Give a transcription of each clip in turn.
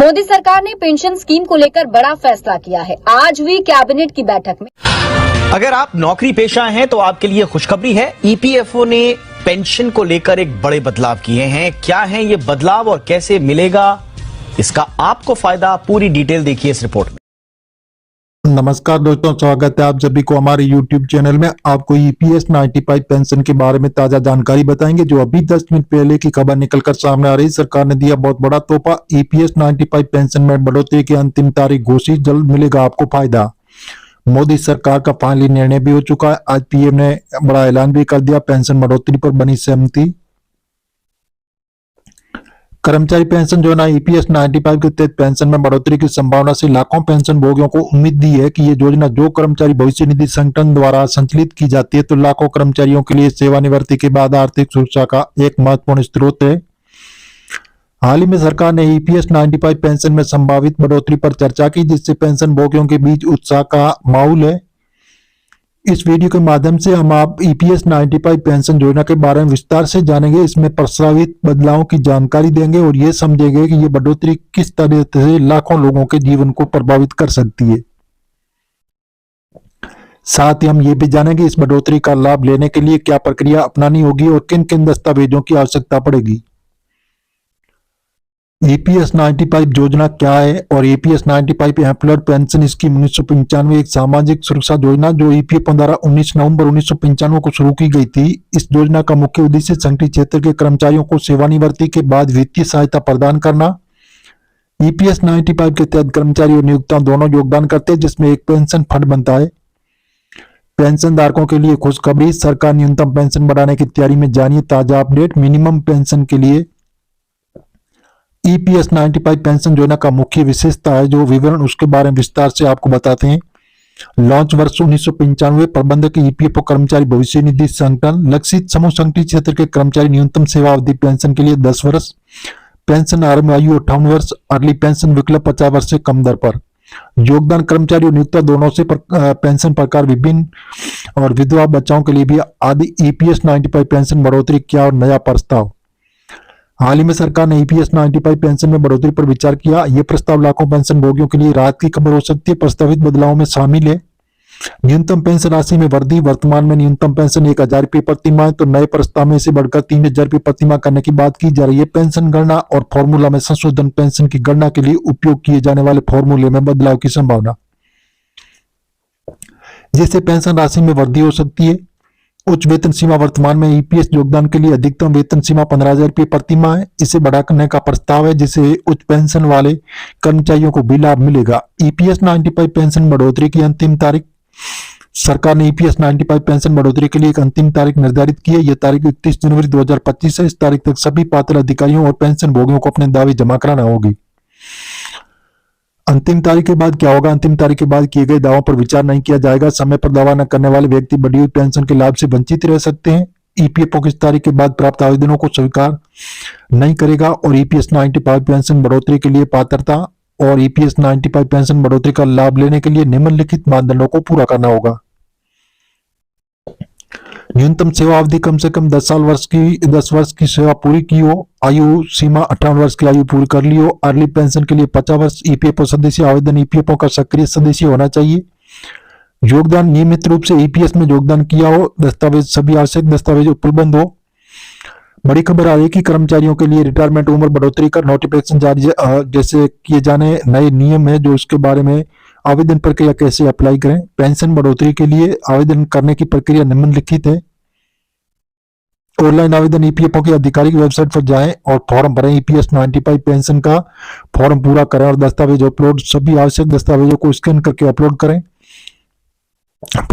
मोदी सरकार ने pension scheme को लेकर बड़ा फैसला किया है। आज हुई कैबिनेट की बैठक में अगर आप नौकरी पेशा हैं तो आपके लिए खुशखबरी है। ईपीएफओ ने पेंशन को लेकर एक बड़े बदलाव किए हैं। क्या है ये बदलाव और कैसे मिलेगा इसका आपको फायदा, पूरी डिटेल देखिए इस रिपोर्ट में। नमस्कार दोस्तों, स्वागत है आप सभी को हमारे YouTube चैनल में। आपको ईपीएस 95 पेंशन के बारे में ताजा जानकारी बताएंगे, जो अभी 10 मिनट पहले की खबर निकलकर सामने आ रही। सरकार ने दिया बहुत बड़ा तोहफा। ईपीएस 95 पेंशन में बढ़ोतरी की अंतिम तारीख घोषित, जल्द मिलेगा आपको फायदा। मोदी सरकार का फाइनली निर्णय भी हो चुका है। आज पीएम ने बड़ा ऐलान भी कर दिया। पेंशन बढ़ोतरी पर बनी सहमति। कर्मचारी पेंशन जो है ना, ईपीएस 95 के तहत पेंशन में बढ़ोतरी की संभावना से लाखों पेंशन भोगियों को उम्मीद दी है कि ये योजना जो कर्मचारी भविष्य निधि संगठन द्वारा संचालित की जाती है, तो लाखों कर्मचारियों के लिए सेवानिवृत्ति के बाद आर्थिक सुरक्षा का एक महत्वपूर्ण स्रोत है। हाल ही में सरकार ने ईपीएस 95 पेंशन में संभावित बढ़ोतरी पर चर्चा की, जिससे पेंशन भोगियों के बीच उत्साह का माहौल है। इस वीडियो के माध्यम से हम आप ईपीएस 95 पेंशन योजना के बारे में विस्तार से जानेंगे। इसमें प्रस्तावित बदलावों की जानकारी देंगे और ये समझेंगे कि ये बढ़ोतरी किस तरह से लाखों लोगों के जीवन को प्रभावित कर सकती है। साथ ही हम ये भी जानेंगे इस बढ़ोतरी का लाभ लेने के लिए क्या प्रक्रिया अपनानी होगी और किन किन दस्तावेजों की आवश्यकता पड़ेगी। ईपीएस 95 योजना क्या है और ईपीएस 95 एम्प्लॉयड पेंशन स्कीम 1995 एक सामाजिक सुरक्षा योजना जो ईपीएफओ द्वारा 19 नवंबर 1995 को शुरू की गई थी। इस योजना का मुख्य उद्देश्य संगठित क्षेत्र के कर्मचारियों को सेवानिवृत्ति के बाद वित्तीय सहायता प्रदान करना। ईपीएस 95 के तहत कर्मचारी और नियोक्ता दोनों योगदान करते हैं, जिसमें एक पेंशन फंड बनता है। पेंशन धारकों के लिए खुशखबरी, सरकार न्यूनतम पेंशन बढ़ाने की तैयारी में। जानिए ताजा अपडेट। मिनिमम पेंशन के लिए ईपीएस 95 पेंशन योजना का मुख्य विशेषता है, जो विवरण उसके बारे में विस्तार से आपको बताते हैं। लॉन्च वर्ष 1995। प्रबंधक ईपीएफओ कर्मचारी भविष्य निधि संगठन। लक्षित समूह संगठित क्षेत्र के कर्मचारी न्यूनतम सेवा अवधि पेंशन के लिए 10 वर्ष। पेंशन आरंभ आयु 58 वर्ष। अर्ली पेंशन विकल्प 50 वर्ष से कम दर पर। योगदान कर्मचारी और नियोक्ता दोनों से पेंशन प्रकार विभिन्न और विधवा बच्चाओं के लिए भी आदि। ईपीएस 95 पेंशन बढ़ोतरी क्या और नया प्रस्ताव। हाल ही में सरकार ने ईपीएस 95 पेंशन में बढ़ोतरी पर विचार किया। यह प्रस्ताव लाखों पेंशन भोगियों के लिए राहत की खबर हो सकती है। प्रस्तावित बदलावों में शामिल है न्यूनतम पेंशन राशि में वृद्धि। वर्तमान में न्यूनतम पेंशन 1000 रुपये प्रति माह, तो नए प्रस्ताव में इसे बढ़कर 3000 रुपये प्रति माह करने की बात की जा रही है। पेंशन गणना और फॉर्मूला में संशोधन। पेंशन की गणना के लिए उपयोग किए जाने वाले फॉर्मूले में बदलाव की संभावना, जिससे पेंशन राशि में वृद्धि हो सकती है। उच्च वेतन सीमा। वर्तमान में ईपीएस योगदान के लिए अधिकतम वेतन सीमा 15,000 रुपये प्रति माह है। इसे बढ़ाने का प्रस्ताव है, जिससे उच्च पेंशन वाले कर्मचारियों को भी लाभ मिलेगा। ईपीएस 95 पेंशन बढ़ोतरी की अंतिम तारीख। सरकार ने ईपीएस 95 पेंशन बढ़ोतरी के लिए एक अंतिम तारीख निर्धारित की है। यह तारीख 31 जनवरी 2025 है। इस तारीख तक सभी पात्र अधिकारियों और पेंशन भोगियों को अपने दावे जमा कराना होगी। अंतिम तारीख के बाद क्या होगा? अंतिम तारीख के बाद किए गए दावों पर विचार नहीं किया जाएगा। समय पर दावा न करने वाले व्यक्ति बढ़ी हुई पेंशन के लाभ से वंचित रह सकते हैं। ईपीएफओ किस तारीख के बाद प्राप्त आवेदनों को स्वीकार नहीं करेगा। और ईपीएस 95 पेंशन बढ़ोतरी के लिए पात्रता और ईपीएस 95 पेंशन बढ़ोतरी का लाभ लेने के लिए निम्नलिखित मानदंडों को पूरा करना होगा। न्यूनतम सेवा अवधि कम से कम 10 वर्ष की सेवा पूरी की हो। आयु सीमा 58 वर्ष की आयु पूरी कर ली हो। अर्ली पेंशन के लिए 50 वर्ष। ईपीएफओ सदस्य आवेदन ईपीएफओ का सक्रिय सदस्य होना चाहिए। योगदान नियमित रूप से ईपीएस में योगदान किया हो। दस्तावेज सभी आवश्यक दस्तावेज उपलब्ध हो। बड़ी खबर आ रही है कि कर्मचारियों के लिए रिटायरमेंट उम्र बढ़ोतरी का नोटिफिकेशन जारी जैसे किए जाने नए नियम है, जो इसके बारे में आवेदन प्रक्रिया कैसे अप्लाई करें। पेंशन बढ़ोतरी के लिए आवेदन करने की प्रक्रिया निम्नलिखित है। ऑनलाइन आवेदन ईपीएफओ की आधिकारिक वेबसाइट पर जाएं और फॉर्म भरें। ईपीएस 95 पेंशन का फॉर्म पूरा करें और दस्तावेज अपलोड। सभी आवश्यक दस्तावेजों को स्कैन करके अपलोड करें।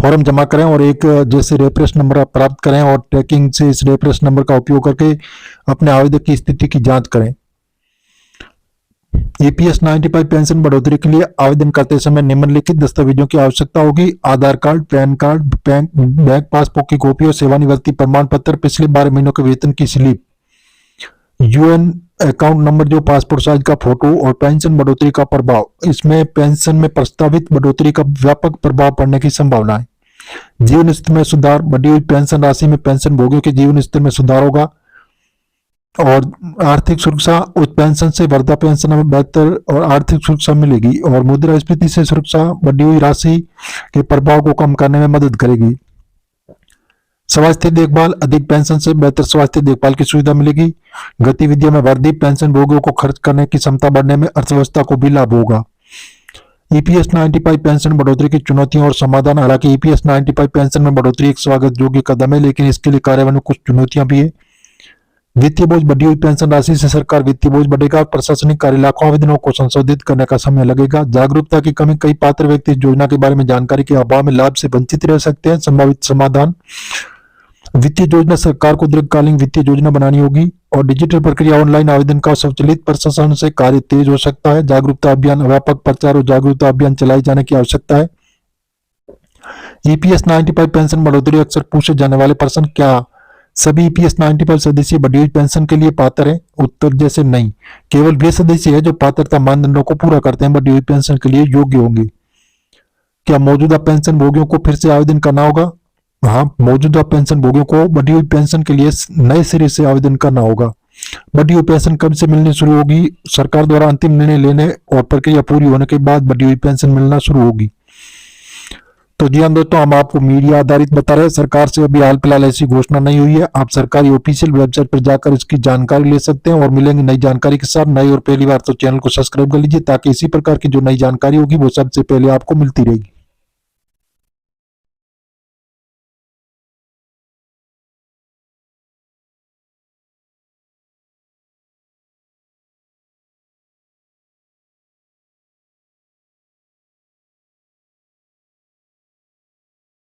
फॉर्म जमा करें और एक जैसे रेफरेंस नंबर प्राप्त करें और ट्रैकिंग से इस रेफरेंस नंबर का उपयोग करके अपने आवेदन की स्थिति की जांच करें। ईपीएस 95 पेंशन बढ़ोतरी के लिए आवेदन करते समय निम्नलिखित दस्तावेजों की आवश्यकता होगी। Aadhaar card, PAN card, bank passbook की कॉपी और सेवानिवृत्ति प्रमाण पत्र। पिछले 12 महीनों के वेतन की स्लिप। यूएन अकाउंट नंबर जो पासपोर्ट साइज का फोटो। और पेंशन बढ़ोतरी का प्रभाव। इसमें पेंशन में प्रस्तावित बढ़ोतरी का व्यापक प्रभाव पड़ने की संभावना है। जीवन स्तर में सुधार। बढ़ी हुई पेंशन राशि में पेंशन भोगियों के जीवन स्तर में सुधार होगा। और आर्थिक सुरक्षा उच्च पेंशन से वृद्धा पेंशन में बेहतर और आर्थिक सुरक्षा मिलेगी और मुद्रास्फीति से सुरक्षा बढ़ी हुई राशि के प्रभाव को कम करने में मदद करेगी। स्वास्थ्य देखभाल अधिक पेंशन से बेहतर स्वास्थ्य देखभाल की सुविधा मिलेगी। गतिविधियों में वृद्धि पेंशन भोगियों को खर्च करने की क्षमता बढ़ने में अर्थव्यवस्था को भी लाभ होगा। ईपीएस 95 पेंशन बढ़ोतरी की चुनौतियां और समाधान। हालांकि ईपीएस 95 पेंशन में बढ़ोतरी एक स्वागत योग्य कदम है, लेकिन इसके लिए कार्यान्वयन में कुछ चुनौतियां भी है। वित्तीय बोझ बढ़ी हुई पेंशन राशि से सरकार वित्तीय बोझ बढ़ेगा। प्रशासनिक कार्य लाखों आवेदनों को संशोधित करने का समय लगेगा। जागरूकता की कमी, कई पात्र व्यक्ति इस योजना के बारे में जानकारी के अभाव में लाभ से वंचित रह सकते हैं। संभावित समाधान, वित्तीय योजना सरकार को दीर्घकालीन वित्तीय योजना बनानी होगी और डिजिटल प्रक्रिया ऑनलाइन आवेदन का स्वचालित प्रशासन से कार्य तेज हो सकता है। जागरूकता अभियान, व्यापक प्रचार और जागरूकता अभियान चलाए जाने की आवश्यकता है। ईपीएस 95 पेंशन बढ़ोतरी अक्सर पूछे जाने वाले प्रश्न, क्या सभी ईपीएस 95 सदस्य बढ़ी हुई पेंशन के लिए पात्र हैं? उत्तर जैसे नहीं, केवल वे सदस्य हैं जो पात्रता मानदंडों को पूरा करते हैं बढ़ी हुई पेंशन के लिए योग्य होंगे। क्या मौजूदा पेंशन भोगियों को फिर से आवेदन करना होगा? हाँ, मौजूदा पेंशन भोगियों को बढ़ी हुई पेंशन के लिए नए सिरे से आवेदन करना होगा। बढ़ी हुई पेंशन कब से मिलनी शुरू होगी? सरकार द्वारा अंतिम निर्णय लेने और प्रक्रिया पूरी होने के बाद बढ़ी हुई पेंशन मिलना शुरू होगी। तो जी हाँ दोस्तों, हम आपको मीडिया आधारित बता रहे हैं। सरकार से अभी हाल फिलहाल ऐसी घोषणा नहीं हुई है। आप सरकारी ऑफिशियल वेबसाइट पर जाकर इसकी जानकारी ले सकते हैं और मिलेंगे नई जानकारी के साथ। नई और पहली बार तो चैनल को सब्सक्राइब कर लीजिए ताकि इसी प्रकार की जो नई जानकारी होगी वो सबसे पहले आपको मिलती रहेगी।